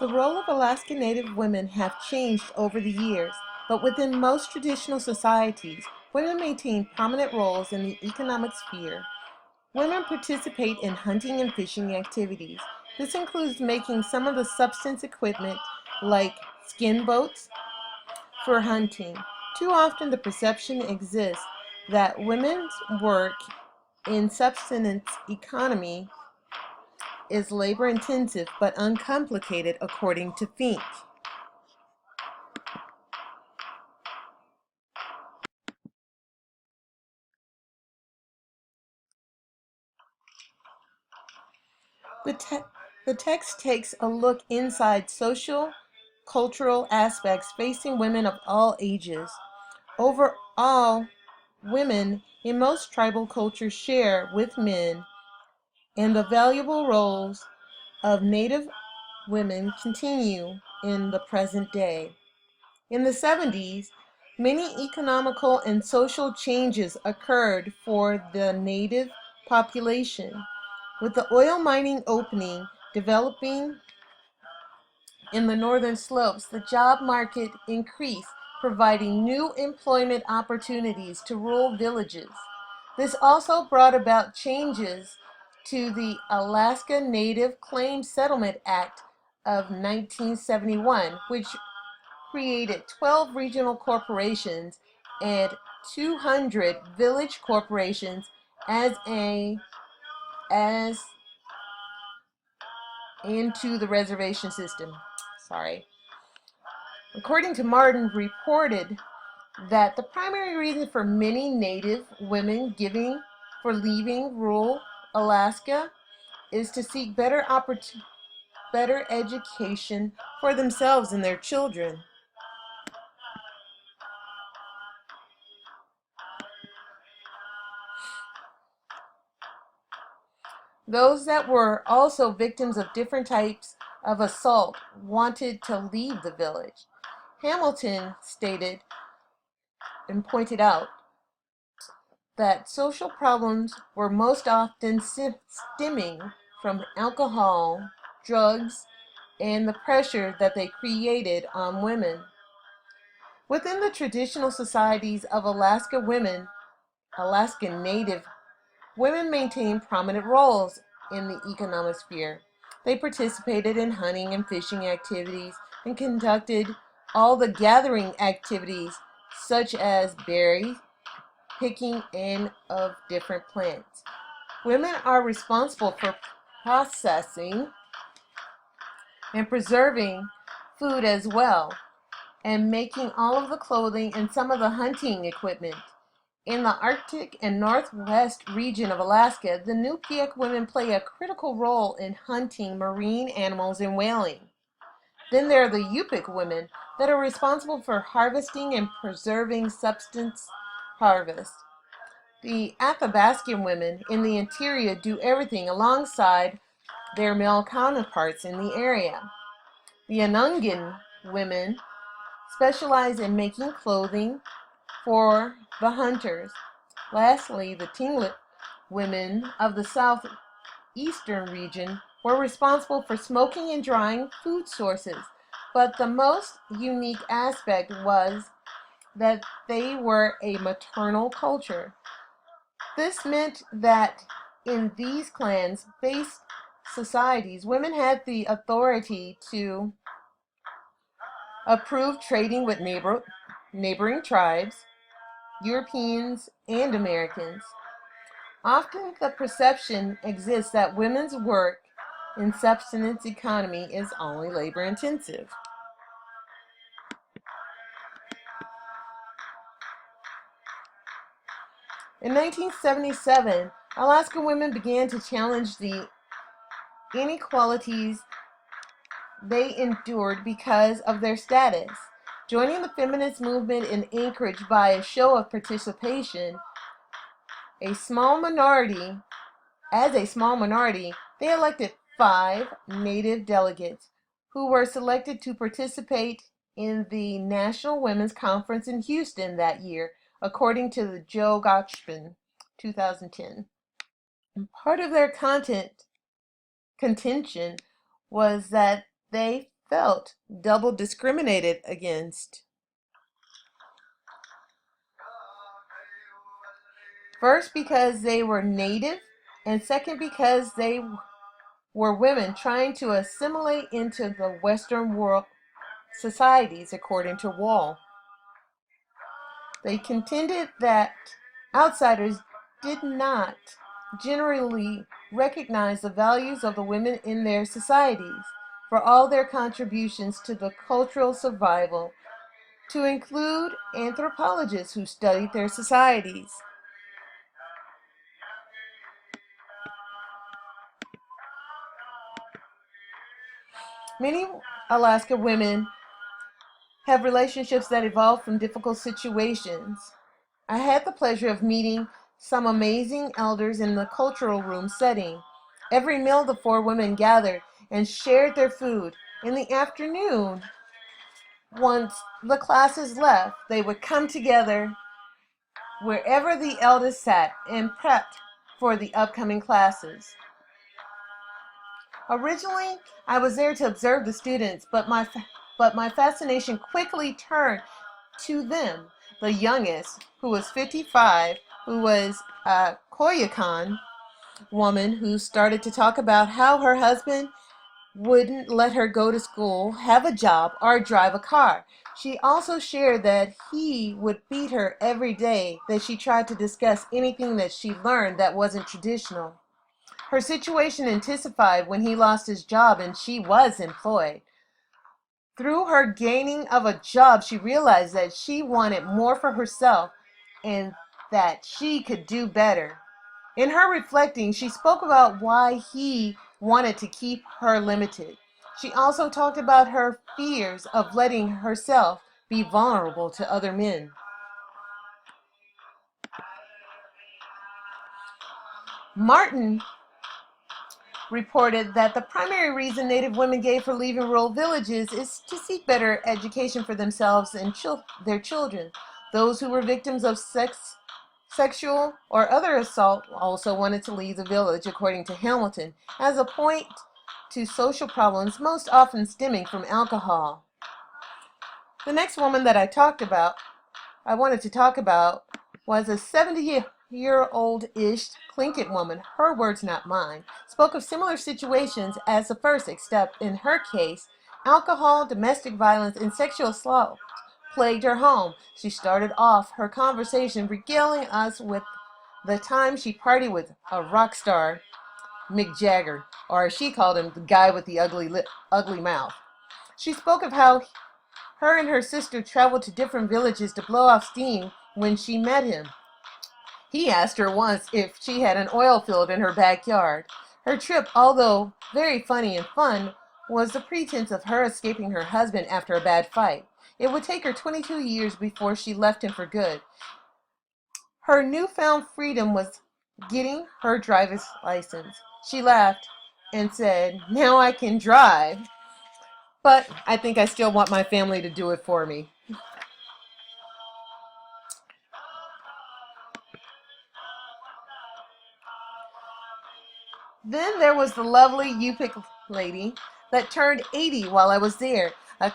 The role of Alaska Native women have changed over the years, but within most traditional societies, women maintain prominent roles in the economic sphere. Women participate in hunting and fishing activities. This includes making some of the subsistence equipment like skin boats for hunting. Too often the perception exists that women's work in subsistence economy is labor intensive but uncomplicated according to Fink. The, te- the text takes a look inside social, cultural aspects facing women of all ages. Overall, women in most tribal cultures share with men, and the valuable roles of Native women continue in the present day. In the 70s, many economical and social changes occurred for the Native population. With the oil mining opening developing in the northern slopes, the job market increased, providing new employment opportunities to rural villages. This also brought about changes to the Alaska Native Claims Settlement Act of 1971, which created 12 regional corporations and 200 village corporations as into the reservation system. Sorry. According to Martin, reported that the primary reason for many Native women giving for leaving rural Alaska is to seek better education for themselves and their children. Those that were also victims of different types of assault wanted to leave the village. Hamilton stated and pointed out that social problems were most often stemming from alcohol, drugs, and the pressure that they created on women. Within the traditional societies of Alaskan Native women maintained prominent roles in the economic sphere. They participated in hunting and fishing activities and conducted all the gathering activities such as berry picking and of different plants. Women are responsible for processing and preserving food as well, and making all of the clothing and some of the hunting equipment. In the Arctic and Northwest region of Alaska, the Nupiaq women play a critical role in hunting marine animals and whaling. Then there are the Yupik women that are responsible for harvesting and preserving substance harvest. The Athabascan women in the interior do everything alongside their male counterparts in the area. The Anungan women specialize in making clothing for the hunters. Lastly, the Tlingit women of the southeastern region were responsible for smoking and drying food sources, but the most unique aspect was that they were a maternal culture. This meant that in these clans-based societies, women had the authority to approve trading with neighboring tribes, Europeans, and Americans. Often the perception exists that women's work in subsistence economy is only labor intensive. In 1977, Alaska women began to challenge the inequalities they endured because of their status. Joining the feminist movement in Anchorage by a show of participation, a small minority, as a small minority, they elected 5 Native delegates who were selected to participate in the National Women's Conference in Houston that year, according to the Joe Gotchman, 2010. And part of their contention was that they felt double discriminated against. First, because they were native, and second, because they were women trying to assimilate into the Western world societies, according to Wall. They contended that outsiders did not generally recognize the values of the women in their societies for all their contributions to the cultural survival, to include anthropologists who studied their societies. Many Alaska women have relationships that evolve from difficult situations. I had the pleasure of meeting some amazing elders in the cultural room setting. Every meal, the four women gathered and shared their food. In the afternoon, once the classes left, they would come together wherever the elders sat and prepped for the upcoming classes. Originally, I was there to observe the students, but my fascination quickly turned to them. The youngest, who was 55, who was a Koyukon woman, who started to talk about how her husband wouldn't let her go to school, have a job, or drive a car. She also shared that he would beat her every day that she tried to discuss anything that she learned that wasn't traditional. Her situation intensified when he lost his job and she was employed. Through her gaining of a job, she realized that she wanted more for herself and that she could do better. In her reflecting, she spoke about why he wanted to keep her limited. She also talked about her fears of letting herself be vulnerable to other men. Martin reported that the primary reason Native women gave for leaving rural villages is to seek better education for themselves and their children. Those who were victims of sexual or other assault also wanted to leave the village, according to Hamilton, as a point to social problems most often stemming from alcohol. The next woman that I wanted to talk about, was a 70-year-old-ish Tlingit woman, her words not mine, spoke of similar situations as the first, except in her case, alcohol, domestic violence, and sexual assault plagued her home. She started off her conversation regaling us with the time she partied with a rock star, Mick Jagger, or as she called him, the guy with the ugly mouth. She spoke of how her and her sister traveled to different villages to blow off steam when she met him. He asked her once if she had an oil field in her backyard. Her trip, although very funny and fun, was the pretense of her escaping her husband after a bad fight. It would take her 22 years before she left him for good. Her newfound freedom was getting her driver's license. She laughed and said, "Now I can drive, but I think I still want my family to do it for me." Then there was the lovely Yupik lady that turned 80 while I was there. A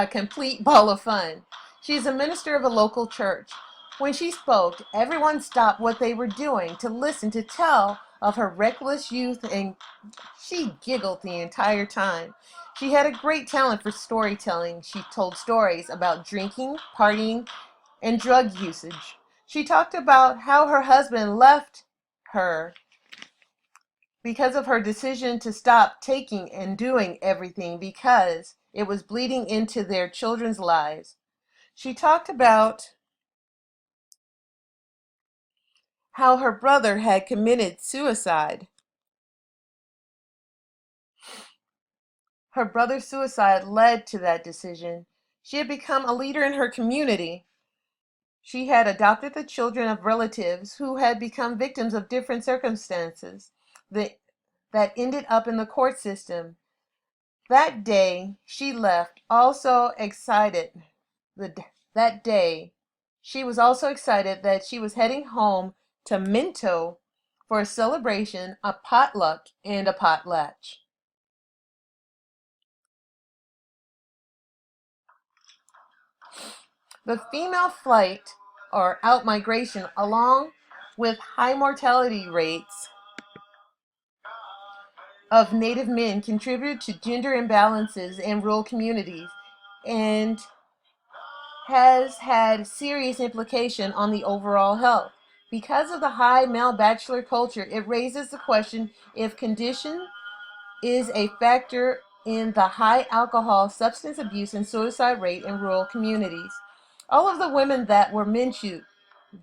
complete ball of fun. She's a minister of a local church. When she spoke, everyone stopped what they were doing to listen to tell of her reckless youth, and she giggled the entire time. She had a great talent for storytelling. She told stories about drinking, partying, and drug usage. She talked about how her husband left her because of her decision to stop taking and doing everything because it was bleeding into their children's lives. She talked about how her brother had committed suicide. Her brother's suicide led to that decision. She had become a leader in her community. She had adopted the children of relatives who had become victims of different circumstances that ended up in the court system. That day she left, also excited. That day she was also excited that she was heading home to Minto for a celebration, a potluck, and a potlatch. The female flight or outmigration, along with high mortality rates of Native men, contribute to gender imbalances in rural communities and has had serious implication on the overall health. Because of the high male bachelor culture, it raises the question if condition is a factor in the high alcohol, substance abuse, and suicide rate in rural communities. All of the women that were mentioned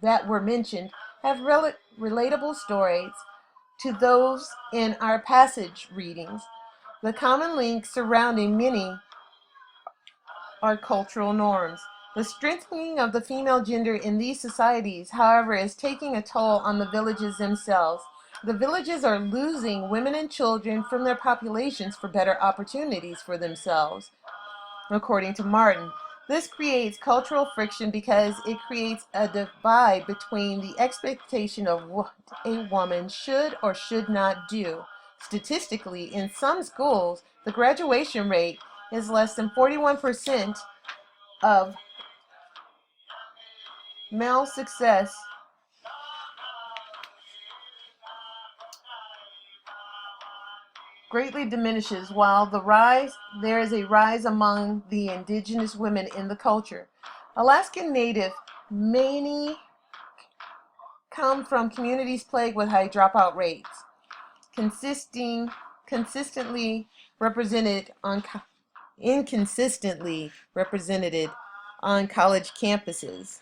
have relatable stories to those in our passage readings. The common links surrounding many are cultural norms. The strengthening of the female gender in these societies, however, is taking a toll on the villages themselves. The villages are losing women and children from their populations for better opportunities for themselves, according to Martin. This creates cultural friction because it creates a divide between the expectation of what a woman should or should not do. Statistically, in some schools, the graduation rate is less than 41% of male success greatly diminishes, while there is a rise among the indigenous women in the culture. Alaskan Native, many come from communities plagued with high dropout rates, consistently represented on inconsistently represented on college campuses.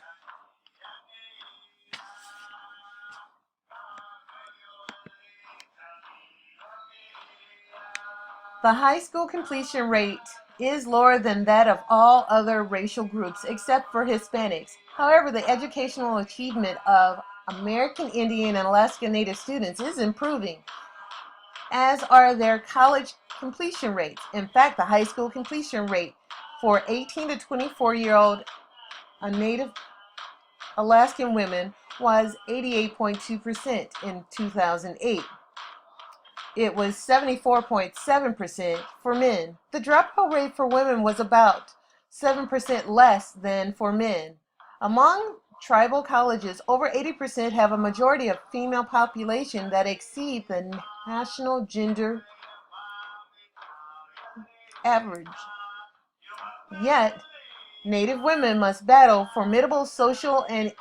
The high school completion rate is lower than that of all other racial groups except for Hispanics. However, the educational achievement of American Indian and Alaska Native students is improving, as are their college completion rates. In fact, the high school completion rate for 18 to 24-year-old Native Alaskan women was 88.2% in 2008. It was 74.7% for men. The dropout rate for women was about 7% less than for men. Among tribal colleges, over 80% have a majority of female population that exceed the national gender average. Yet, Native women must battle formidable social and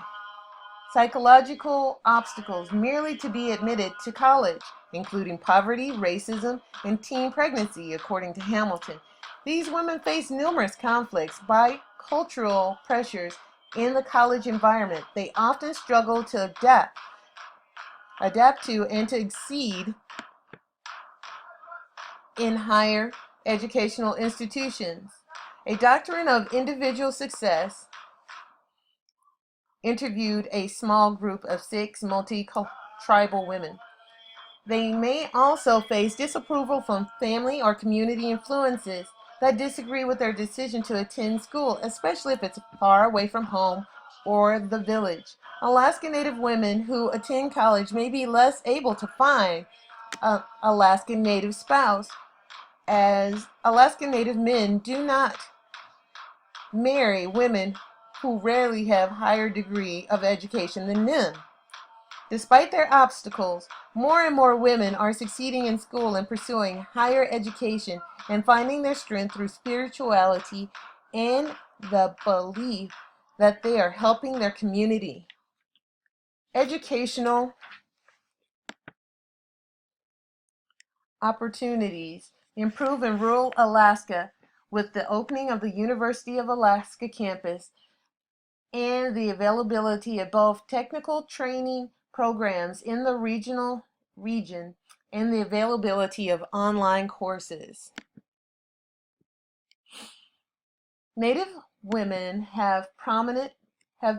psychological obstacles merely to be admitted to college, including poverty, racism, and teen pregnancy, according to Hamilton. These women face numerous conflicts by cultural pressures in the college environment. They often struggle to adapt to and to exceed in higher educational institutions. A doctrine of individual success interviewed a small group of 6 multi-tribal women. They may also face disapproval from family or community influences that disagree with their decision to attend school, especially if it's far away from home or the village. Alaska Native women who attend college may be less able to find an Alaskan Native spouse, as Alaskan Native men do not marry women who rarely have higher degree of education than them. Despite their obstacles, more and more women are succeeding in school and pursuing higher education and finding their strength through spirituality and the belief that they are helping their community. Educational opportunities improve in rural Alaska with the opening of the University of Alaska campus and the availability of both technical training programs in the region and the availability of online courses. Native women have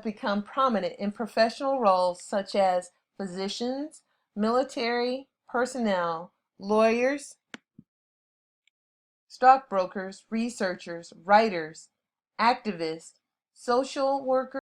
become prominent in professional roles such as physicians, military personnel, lawyers, stockbrokers, researchers, writers, activists, social workers,